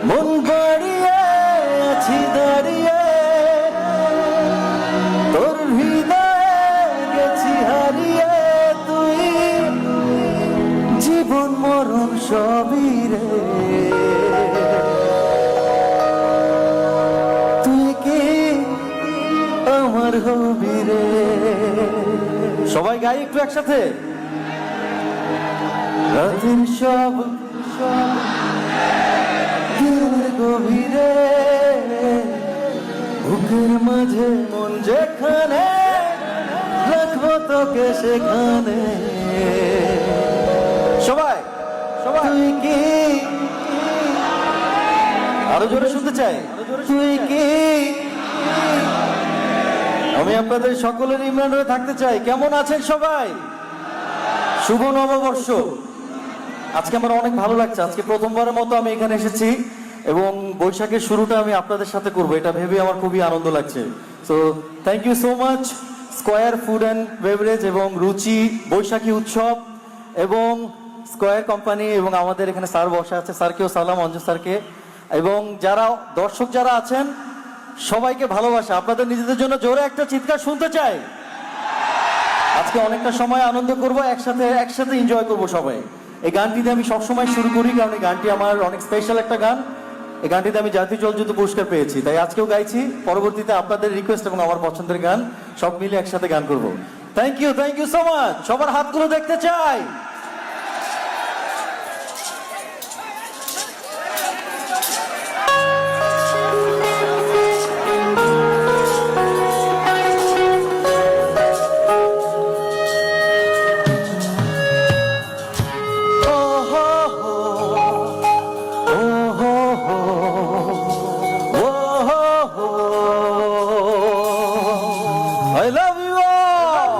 মন বাড়িয়ে আছি দাঁড়িয়ে, তোর হৃদয়ে গেছি হারিয়ে, তুই জীবন মরণ সবই রে, তুই কি আমার হবি রে। সবাই গাই একটু একসাথে। রাতের সব গভীরে, বুকের মাঝে মন যেখানে, রাখবো তোকে সেখানে। সবাই সবাই তুই কি, আরো জোরে শুনতে চাই, তুই কি। আমি আপনাদের সকলের ইমরান হয়ে থাকতে চাই। কেমন আছেন সবাই? শুভ নববর্ষ। আজকে আমার অনেক ভালো লাগছে। আজকে প্রথমবারের মতো আমি এখানে এসেছি এবং বৈশাখের শুরুটা আমি আপনাদের সাথে করব, এটা ভেবে আমার খুবই আনন্দ লাগছে। So thank you so much square food and beverage এবং রুচি বৈশাখী উৎসব এবং স্কয়ার কোম্পানি এবং আমাদের এখানে স্যার বসা আছে, স্যারকেও সালাম, অঞ্জু স্যারকে, এবং যারা দর্শক যারা আছেন সবাইকে ভালোবাসা। আপনাদের নিজেদের জন্য জোরে একটা চিৎকার শুনতে চাই। আজকে অনেকটা সময় আনন্দ করব, একসাথে এনজয় করব সবাই। এই গানটিতে আমি সবসময় শুরু করি কারণ এই গানটি আমার অনেক স্পেশাল একটা গান। এই গানটিতে আমি জাতীয় চলচ্চিত্র পুরস্কার পেয়েছি, তাই আজকেও গাইছি। পরবর্তীতে আপনাদের রিকোয়েস্ট এবং আমার পছন্দের গান সব মিলে একসাথে গান করব। Thank you so much. সবার হাতগুলো দেখতে চাই। I love you all.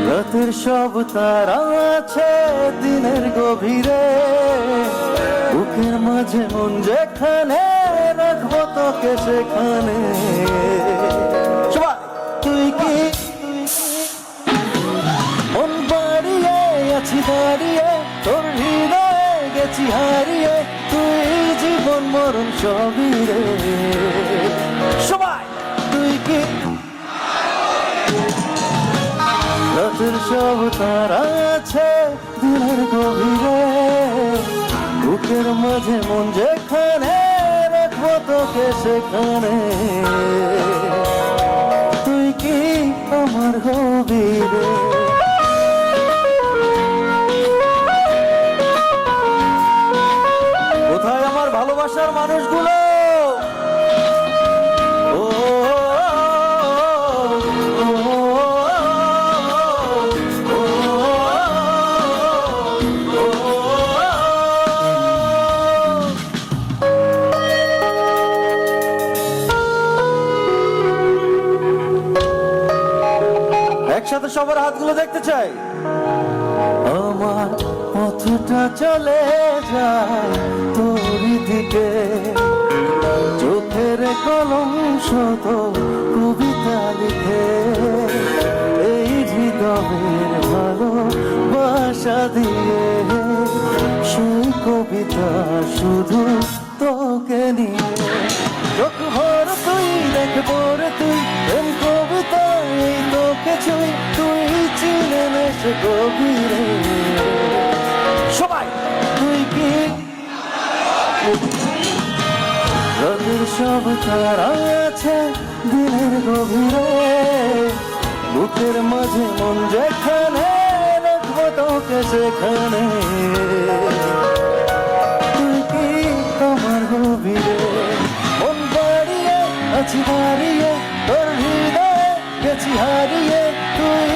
রাতের সব তারা আছে দিনের গভীরে, বুকের মাঝে মন যেখানে, রাখবো তোকে সেখানে। তুই কি মন বাড়িয়ে আছি দাঁড়িয়ে, তোর হৃদয়ে গেছি হারিয়ে, তুই জীবন মরণ সবই রে। সবাই তুই কি রাতের সব তারা আছে দিনের গভীরে, বুকের মাঝে মন যেখানে, রাখবো তোকে সেখানে। তুই কি আমার হবি রে। কোথায় আমার ভালোবাসার মানুষগুলো? একসাথে সবার হাতগুলো দেখতে চাই। আমার পথটা চলে যায় তোরই দিকে, চোখের কলম শত কবিতা লিখে, এই হৃদয়ের ভালোবাসা দিয়ে, সেই কবিতা শুধু তোকে নিয়ে। চোখ ভর তুই দেখবো রে তুই, প্রেম কবিতা এই তোকে ছুঁই, তুই চিনে নেশে গভীরে। সবাই তুই কি রাতের সব তারা আছে দিনের গভীরে, বুকের মাঝে মন যেখানে, রাখবো তোকে সেখানে। তুই কি আমার হবি রে। মন বাড়িয়ে আছি দাঁড়িয়ে, তোর হৃদয়ে গেছি হারিয়ে, তুই